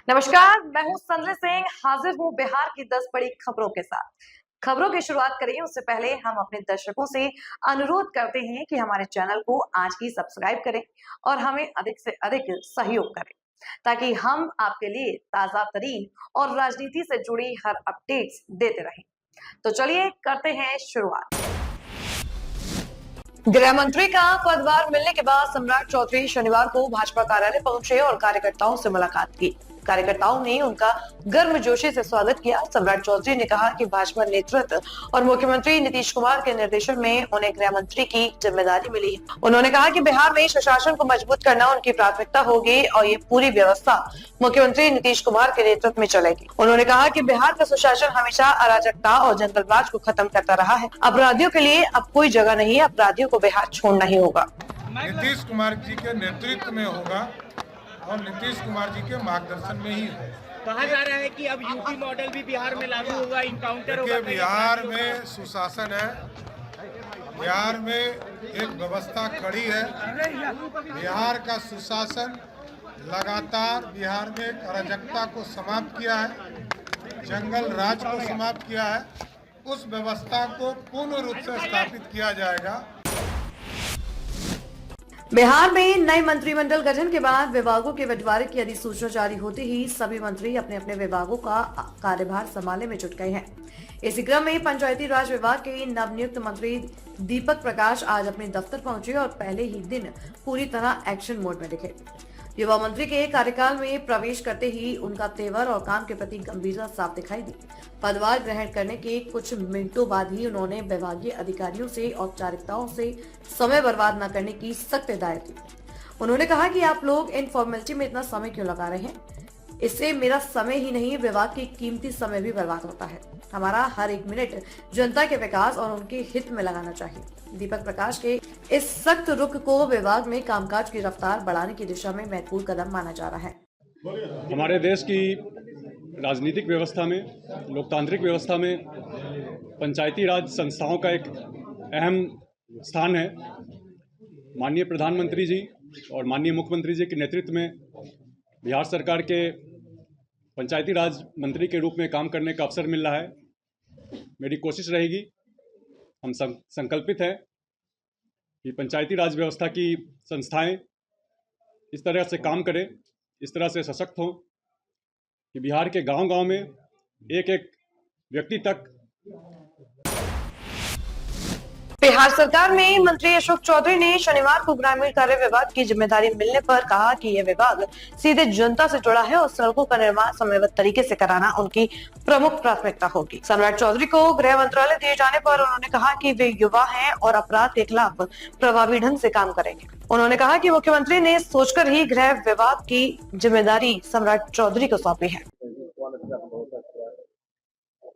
नमस्कार, मैं हूं संजय सिंह, हाजिर हूं बिहार की 10 बड़ी खबरों के साथ। खबरों की शुरुआत करें उससे पहले हम अपने दर्शकों से अनुरोध करते हैं कि हमारे चैनल को आज ही सब्सक्राइब करें और हमें अधिक से अधिक सहयोग करें ताकि हम आपके लिए ताजा तरीन और राजनीति से जुड़ी हर अपडेट्स देते रहें। तो चलिए करते हैं शुरुआत। गृह मंत्री का पदभार मिलने के बाद सम्राट चौधरी शनिवार को भाजपा कार्यालय पहुंचे और कार्यकर्ताओं से मुलाकात की। कार्यकर्ताओं ने उनका गर्मजोशी से स्वागत किया। सम्राट चौधरी ने कहा कि भाजपा नेतृत्व और मुख्यमंत्री नीतीश कुमार के निर्देशन में उन्हें गृह मंत्री की जिम्मेदारी मिली है। उन्होंने कहा कि बिहार में सुशासन को मजबूत करना उनकी प्राथमिकता होगी और ये पूरी व्यवस्था मुख्यमंत्री नीतीश कुमार के नेतृत्व में चलेगी। उन्होंने कहा कि बिहार का सुशासन हमेशा अराजकता और जंगलराज को खत्म करता रहा है। अपराधियों के लिए अब कोई जगह नहीं है, अपराधियों को बिहार छोड़ना ही होगा। नीतीश कुमार जी के नेतृत्व में होगा और नीतीश कुमार जी के मार्गदर्शन में ही होगा। कहा जा रहा है कि अब यूपी मॉडल भी बिहार में लागू होगा, इनकाउंटर होगा। बिहार में सुशासन है, बिहार में एक व्यवस्था खड़ी है। बिहार का सुशासन लगातार बिहार में अराजकता को समाप्त किया है, जंगल राज को समाप्त किया है। उस व्यवस्था को पूर्ण रूप से स्थापित किया जाएगा। बिहार में नए मंत्रिमंडल गठन के बाद विभागों के बंटवारे की अधिसूचना जारी होते ही सभी मंत्री अपने अपने विभागों का कार्यभार संभालने में जुट गए हैं। इसी क्रम में पंचायती राज विभाग के नवनियुक्त मंत्री दीपक प्रकाश आज अपने दफ्तर पहुंचे और पहले ही दिन पूरी तरह एक्शन मोड में दिखे। युवा मंत्री के कार्यकाल में प्रवेश करते ही उनका तेवर और काम के प्रति गंभीरता साफ दिखाई दी। पदभार ग्रहण करने के कुछ मिनटों बाद ही उन्होंने विभागीय अधिकारियों से औपचारिकताओं से समय बर्बाद न करने की सख्त हिदायत दी। उन्होंने कहा कि आप लोग इन फॉर्मेलिटी में इतना समय क्यों लगा रहे हैं? इससे मेरा समय ही नहीं, विभाग की कीमती समय भी बर्बाद होता है। हमारा हर एक मिनट जनता के विकास और उनके हित में लगाना चाहिए। दीपक प्रकाश के इस सख्त रुख को विभाग में कामकाज की रफ्तार बढ़ाने की दिशा में महत्वपूर्ण कदम माना जा रहा है। हमारे देश की राजनीतिक व्यवस्था में, लोकतांत्रिक व्यवस्था में पंचायती राज संस्थाओं का एक अहम स्थान है। माननीय प्रधानमंत्री जी और माननीय मुख्यमंत्री जी के नेतृत्व में बिहार सरकार के पंचायती राज मंत्री के रूप में काम करने का अवसर मिल रहा है। मेरी कोशिश रहेगी, हम संकल्पित हैं कि पंचायती राज व्यवस्था की संस्थाएं इस तरह से काम करें, इस तरह से सशक्त हों कि बिहार के गांव-गांव में एक एक व्यक्ति तक। बिहार सरकार में मंत्री अशोक चौधरी ने शनिवार को ग्रामीण कार्य विभाग की जिम्मेदारी मिलने पर कहा कि यह विभाग सीधे जनता से जुड़ा है और सड़कों का निर्माण समयबद्ध तरीके से कराना उनकी प्रमुख प्राथमिकता होगी। सम्राट चौधरी को गृह मंत्रालय दिए जाने पर उन्होंने कहा कि वे युवा हैं और अपराध के खिलाफ प्रभावी ढंग से काम करेंगे। उन्होंने कहा कि मुख्यमंत्री ने सोचकर ही गृह विभाग की जिम्मेदारी सम्राट चौधरी को सौंपी है।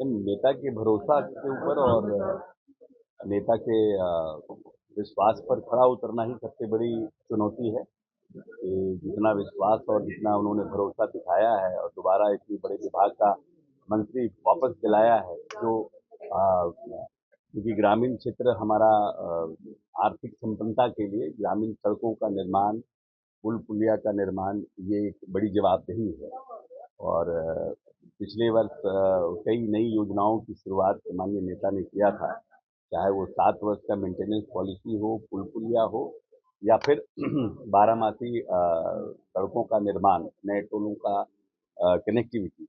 नेता के भरोसा के ऊपर और नेता के विश्वास पर खड़ा उतरना ही सबसे बड़ी चुनौती है। जितना विश्वास और जितना उन्होंने भरोसा दिखाया है और दोबारा इतनी बड़े विभाग का मंत्री वापस दिलाया है, जो क्योंकि ग्रामीण क्षेत्र हमारा आर्थिक संपन्नता के लिए ग्रामीण सड़कों का निर्माण, पुल पुलिया का निर्माण, ये एक बड़ी जवाबदेही है। और पिछले वर्ष कई नई योजनाओं की शुरुआत माननीय नेता ने किया था, चाहे वो 7 वर्ष का मेंटेनेंस पॉलिसी हो, पुल पुलिया हो या फिर 12मासी सड़कों का निर्माण, नए टोलों का कनेक्टिविटी।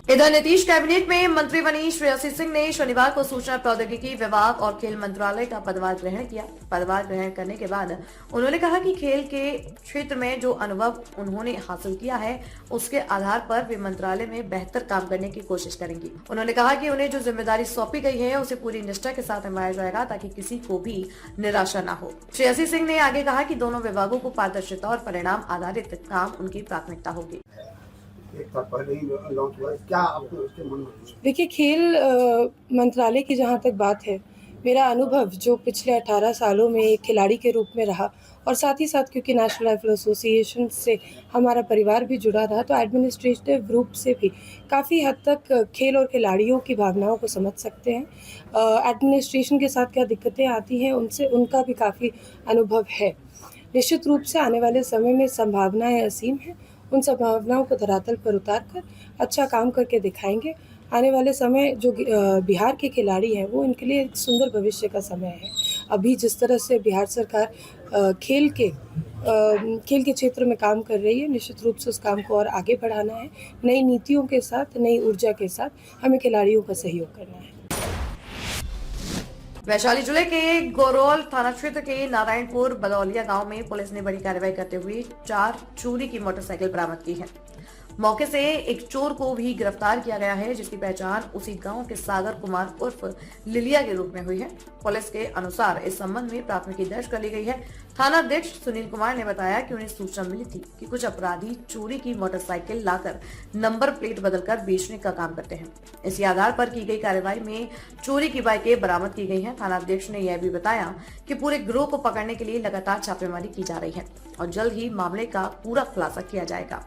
इधर नीतीश कैबिनेट में मंत्री बनी श्रेयसी सिंह ने शनिवार को सूचना प्रौद्योगिकी विभाग और खेल मंत्रालय का पदभार ग्रहण किया। पदभार ग्रहण करने के बाद उन्होंने कहा कि खेल के क्षेत्र में जो अनुभव उन्होंने हासिल किया है, उसके आधार पर वे मंत्रालय में बेहतर काम करने की कोशिश करेंगी। उन्होंने कहा कि उन्हें जो जिम्मेदारी सौंपी गई है उसे पूरी निष्ठा के साथ निभाया जाएगा ताकि किसी को भी निराशा न हो। श्रेयसी सिंह ने आगे कहा कि दोनों विभागों को पारदर्शिता और परिणाम आधारित काम उनकी प्राथमिकता होगी। पहले ही लॉन्च हुआ है, क्या आपको उसके मन में? देखिए, खेल मंत्रालय की जहाँ तक बात है, मेरा अनुभव जो पिछले 18 सालों में एक खिलाड़ी के रूप में रहा और साथ ही साथ क्योंकि नेशनल राइफल एसोसिएशन से हमारा परिवार भी जुड़ा रहा, तो एडमिनिस्ट्रेटिव रूप से भी काफ़ी हद तक खेल और खिलाड़ियों की भावनाओं को समझ सकते हैं। एडमिनिस्ट्रेशन के साथ क्या दिक्कतें आती हैं, उनका भी काफ़ी अनुभव है। निश्चित रूप से आने वाले समय में संभावनाएं असीम हैं। उन संभावनाओं को धरातल पर उतार कर अच्छा काम करके दिखाएंगे। आने वाले समय जो बिहार के खिलाड़ी हैं वो इनके लिए एक सुंदर भविष्य का समय है। अभी जिस तरह से बिहार सरकार खेल के क्षेत्र में काम कर रही है, निश्चित रूप से उस काम को और आगे बढ़ाना है। नई नीतियों के साथ, नई ऊर्जा के साथ हमें खिलाड़ियों का सहयोग करना है। वैशाली जिले के गोरोल थाना क्षेत्र के नारायणपुर बलौलिया गांव में पुलिस ने बड़ी कार्रवाई करते हुए 4 चोरी की मोटरसाइकिल बरामद की है। मौके से एक चोर को भी गिरफ्तार किया गया है, जिसकी पहचान उसी गांव के सागर कुमार उर्फ लिलिया के रूप में हुई है। पुलिस के अनुसार इस संबंध में प्राथमिकी दर्ज कर ली गई है। थाना अध्यक्ष सुनील कुमार ने बताया कि उन्हें सूचना मिली थी कि कुछ अपराधी चोरी की मोटरसाइकिल लाकर नंबर प्लेट बदलकर बेचने का काम करते हैं। इसी आधार पर की गई कार्रवाई में चोरी की बाइकें बरामद की गई हैं। थाना अध्यक्ष ने यह भी बताया कि पूरे गिरोह को पकड़ने के लिए लगातार छापेमारी की जा रही है और जल्द ही मामले का पूरा खुलासा किया जाएगा।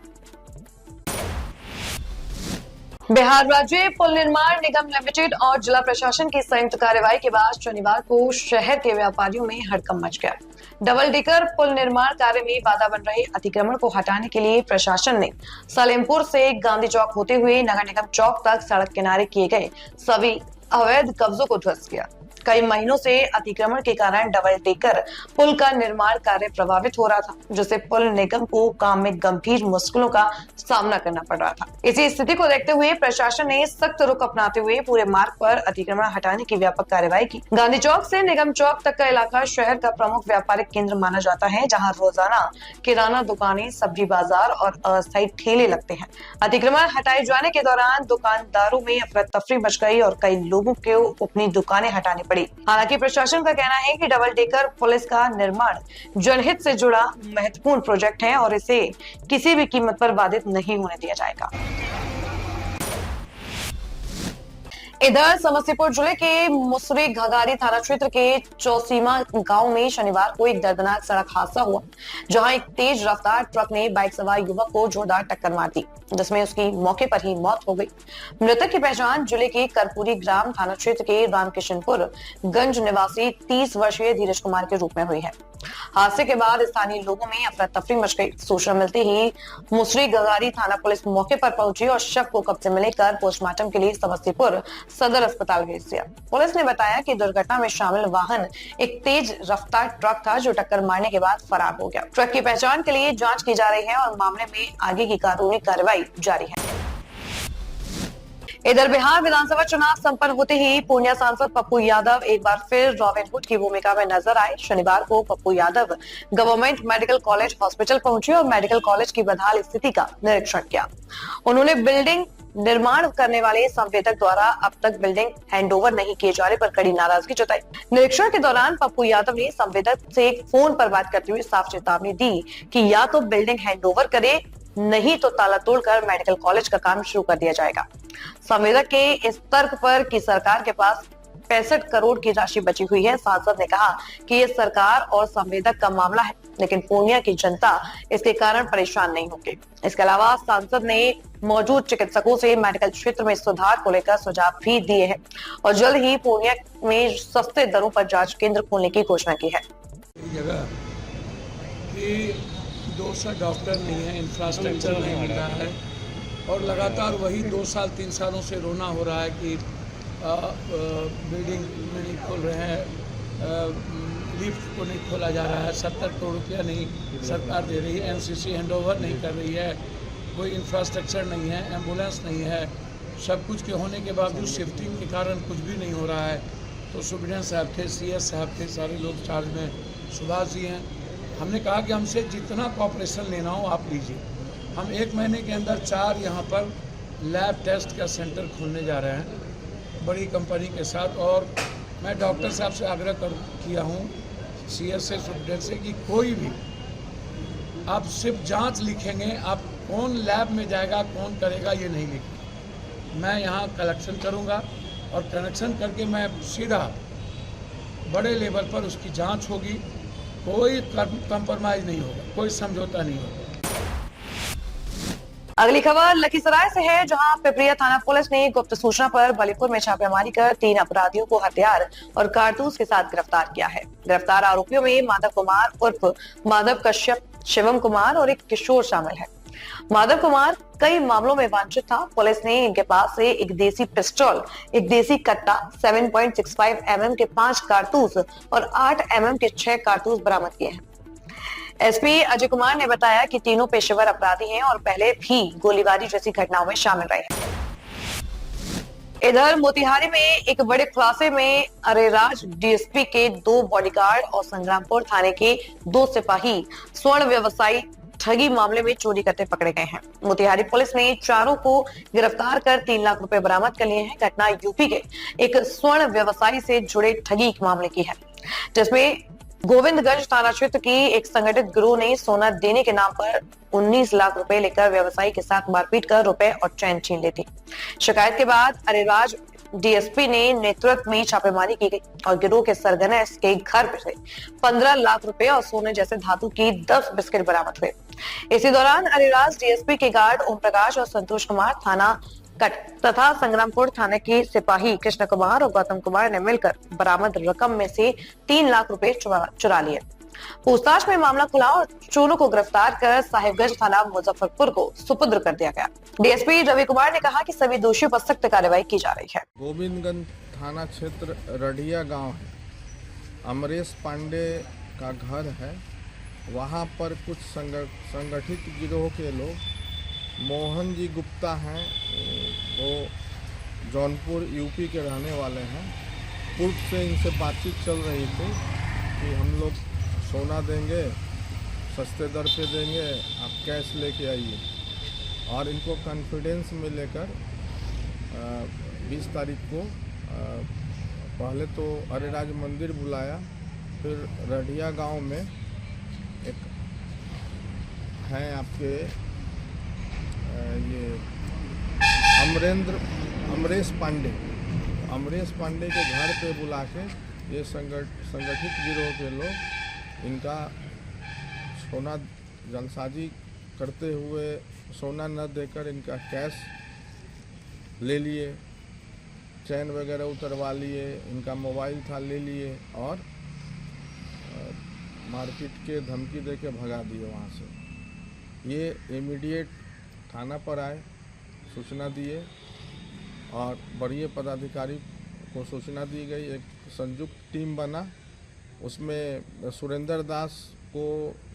बिहार राज्य पुल निर्माण निगम लिमिटेड और जिला प्रशासन की संयुक्त कार्रवाई के बाद शनिवार को शहर के व्यापारियों में हड़कंप मच गया। डबल डेकर पुल निर्माण कार्य में बाधा बन रहे अतिक्रमण को हटाने के लिए प्रशासन ने सलेमपुर से गांधी चौक होते हुए नगर निगम चौक तक सड़क किनारे किए गए सभी अवैध कब्जों को ध्वस्त किया। कई महीनों से अतिक्रमण के कारण डबल डेकर पुल का निर्माण कार्य प्रभावित हो रहा था, जिससे पुल निगम को काम में गंभीर मुश्किलों का सामना करना पड़ रहा था। इसी स्थिति को देखते हुए प्रशासन ने सख्त रुख अपनाते हुए पूरे मार्ग पर अतिक्रमण हटाने की व्यापक कार्रवाई की। गांधी चौक से निगम चौक तक का इलाका शहर का प्रमुख व्यापारिक केंद्र माना जाता है, जहाँ रोजाना किराना दुकानें, सब्जी बाजार और अस्थायी ठेले लगते हैं। अतिक्रमण हटाए जाने के दौरान दुकानदारों में अफरा तफरी मच गई और कई लोगों को अपनी दुकानें हटानी पड़ी। हालांकि प्रशासन का कहना है कि डबल डेकर पुलिस का निर्माण जनहित से जुड़ा महत्वपूर्ण प्रोजेक्ट है और इसे किसी भी कीमत पर बाधित नहीं होने दिया जाएगा। इधर समस्तीपुर जिले के मुसरी घगारी थाना क्षेत्र के चौसीमा गांव में शनिवार को एक दर्दनाक सड़क हादसा हुआ, जहां एक तेज रफ्तार ट्रक ने बाइक सवार युवक को जोरदार टक्कर मार दी, जिसमें उसकी मौके पर ही मौत हो गई। मृतक की पहचान जिले के करपुरी ग्राम थाना क्षेत्र के रामकिशनपुर गंज निवासी 30 वर्षीय धीरज कुमार के रूप में हुई है। हादसे के बाद स्थानीय लोगों में अफरा तफरी मच गई। सूचना मिलते ही मुसरी घगारी थाना पुलिस मौके पर पहुंची और शव को कब्जे में लेकर पोस्टमार्टम के लिए समस्तीपुर सदर अस्पताल भेज दिया। पुलिस ने बताया कि दुर्घटना में शामिल वाहन एक तेज रफ्तार ट्रक था, जो टक्कर मारने के बाद फरार हो गया। ट्रक की पहचान के लिए जांच की जा रही है और मामले में आगे की कानूनी कार्रवाई जारी है। इधर बिहार विधानसभा चुनाव संपन्न होते ही पूर्णिया सांसद पप्पू यादव एक बार फिर रॉबिन हुड की भूमिका में नजर आए। शनिवार को Pappu Yadav government medical college hospital पहुंचे और मेडिकल कॉलेज की बदहाल स्थिति का निरीक्षण किया। उन्होंने बिल्डिंग निर्माण करने वाले संवेदक द्वारा अब तक बिल्डिंग हैंडओवर नहीं किए जाने पर कड़ी नाराजगी जताई। निरीक्षण के दौरान पप्पू यादव ने संवेदक से फोन पर बात करते हुए साफ चेतावनी दी कि या तो बिल्डिंग हैंडओवर करे, नहीं तो ताला तोड़कर मेडिकल कॉलेज का काम शुरू कर दिया जाएगा। संवेदक के इस तर्क पर कि सरकार के पास 65 करोड़ की राशि बची हुई है, सांसद ने कहा कि ये सरकार और संवेदक का मामला है, लेकिन पूर्णिया की जनता इसके कारण परेशान नहीं होगी। इसके अलावा सांसद ने मौजूद चिकित्सकों से मेडिकल क्षेत्र में सुधार को लेकर सुझाव भी दिए हैं और जल्द ही पूर्णिया में सस्ते दरों पर जांच केंद्र खोलने की घोषणा की है। जगह कि 200 डॉक्टर नहीं है, इंफ्रास्ट्रक्चर नहीं मिल रहा है और लगातार वही 2 साल 3 सालों से रोना हो रहा है कि बिल्डिंग नहीं खोल रहे हैं, लिफ्ट को नहीं खोला जा रहा है, 70 करोड़ रुपया नहीं सरकार दे रही है, एनसीसी हैंडओवर नहीं कर रही है, कोई इंफ्रास्ट्रक्चर नहीं है, एम्बुलेंस नहीं है। सब कुछ के होने के बावजूद शिफ्टिंग के कारण कुछ भी नहीं हो रहा है। तो सुब्रमण्यम साहब थे, CS साहब थे, सारे लोग चार्ज में, सुभाष जी हैं। हमने कहा कि हमसे जितना कॉपरेशन लेना हो आप लीजिए। हम 1 महीने के अंदर 4 यहाँ पर लैब टेस्ट का सेंटर खोलने जा रहे हैं बड़ी कंपनी के साथ। और मैं डॉक्टर साहब से आग्रह किया हूँ, CS से, सुप्रीडेंट से, कि कोई भी आप सिर्फ जांच लिखेंगे, आप कौन लैब में जाएगा, कौन करेगा, ये नहीं लिखेंगे। मैं यहाँ कलेक्शन करूँगा और कलेक्शन करके मैं सीधा बड़े लेवल पर उसकी जांच होगी, कोई कंप्रोमाइज़ नहीं होगा, कोई समझौता नहीं होगा। अगली खबर लखीसराय से है, जहां पिपरिया थाना पुलिस ने गुप्त सूचना पर बलीपुर में छापेमारी कर 3 अपराधियों को हथियार और कारतूस के साथ गिरफ्तार किया है। गिरफ्तार आरोपियों में माधव कुमार उर्फ माधव कश्यप, शिवम कुमार और एक किशोर शामिल है। माधव कुमार कई मामलों में वांछित था। पुलिस ने इनके पास से एक देसी पिस्टल, एक देसी कट्टा, 7.65 mm के 5 कारतूस और 8 mm के 6 कारतूस बरामद किए हैं। एसपी अजय कुमार ने बताया कि तीनों पेशेवर अपराधी हैं और पहले भी गोलीबारी जैसी घटनाओं में शामिल रहे हैं। इधर मोतिहारी में एक बड़े खुलासे में अरेराज डीएसपी के 2 बॉडीगार्ड और संग्रामपुर थाने के 2 सिपाही स्वर्ण व्यवसायी ठगी मामले में चोरी करते पकड़े गए हैं। मोतिहारी पुलिस ने चारों को गिरफ्तार कर 3 लाख रुपए बरामद कर लिए हैं। घटना यूपी के एक स्वर्ण व्यवसायी से जुड़े ठगी मामले की है, जिसमें गोविंदगंज थाना क्षेत्र की एक संगठित गिरोह ने सोना देने के नाम पर 19 लाख रुपए लेकर व्यवसायी के साथ मारपीट कर रुपए और चैन छीन ली थी। शिकायत के बाद अरेराज डीएसपी ने नेतृत्व में छापेमारी की गई और गिरोह के सरगना के घर से 15 लाख रुपए और सोने जैसे धातु की 10 बिस्किट बरामद हुए। इसी दौरान अरेराज डीएसपी के गार्ड ओम प्रकाश और संतोष कुमार थाना कट तथा संग्रामपुर थाने के सिपाही कृष्ण कुमार और गौतम कुमार ने मिलकर बरामद रकम में से 3 लाख रुपए चुरा लिए। पूछताछ में मामला खुला और चोरों को गिरफ्तार कर साहिबगंज थाना मुजफ्फरपुर को सुपुर्द कर दिया गया। डीएसपी रवि कुमार ने कहा कि सभी दोषियों पर सख्त कार्रवाई की जा रही है। गोविंदगंज थाना क्षेत्र रढ़िया गांव है, अमरेश पांडे का घर है। वहां पर कुछ संगठित गिरोह के लोग, मोहन जी गुप्ता हैं, वो जौनपुर यूपी के रहने वाले हैं। पूर्व से इनसे बातचीत चल रही थी कि हम लोग सोना देंगे, सस्ते दर पे देंगे, आप कैश लेके आइए। और इनको कॉन्फिडेंस में लेकर 20 तारीख को पहले तो अरेराज मंदिर बुलाया, फिर रढ़िया गांव में एक हैं आपके ये अमरेश पांडे के घर पे बुला के ये संगठित गिरोह के लोग इनका सोना जलसाजी करते हुए सोना न देकर इनका कैश ले लिए, चैन वगैरह उतरवा लिए, इनका मोबाइल था ले लिए और मारपीट के धमकी दे के भगा दिए वहाँ से। ये इमीडिएट थाना पर आए, सूचना दिए और वरीय पदाधिकारी को सूचना दी गई। एक संयुक्त टीम बना, उसमें सुरेंद्र दास को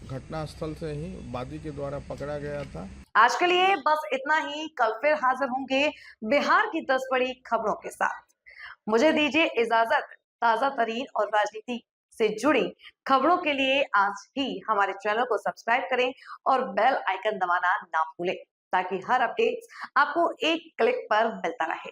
घटनास्थल से ही वादी के द्वारा पकड़ा गया था। आज के लिए बस इतना ही। कल फिर हाजिर होंगे बिहार की 10 बड़ी खबरों के साथ। मुझे दीजिए इजाजत। ताजा तरीन और राजनीति से जुड़ी खबरों के लिए आज ही हमारे चैनल को सब्सक्राइब करें और बेल आइकन दबाना ना भूलें, ताकि हर अपडेट आपको एक क्लिक पर मिलता रहे।